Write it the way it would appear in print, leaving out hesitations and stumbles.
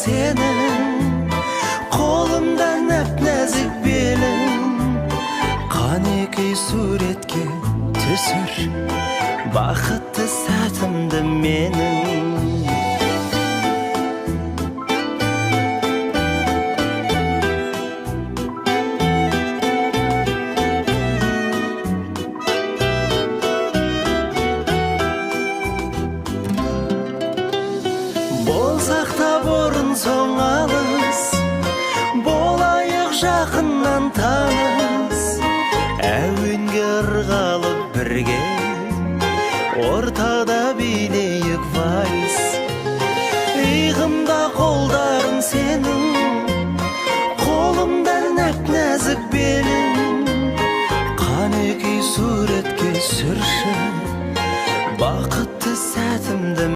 senin, kolumda nap-nazik belin. Qaneki suretke түсір, бақытты сәтімді менің. Болсақ та бұрын соң алыс, болайық жақыннан таныс, әуенге ырғалып бірге, орта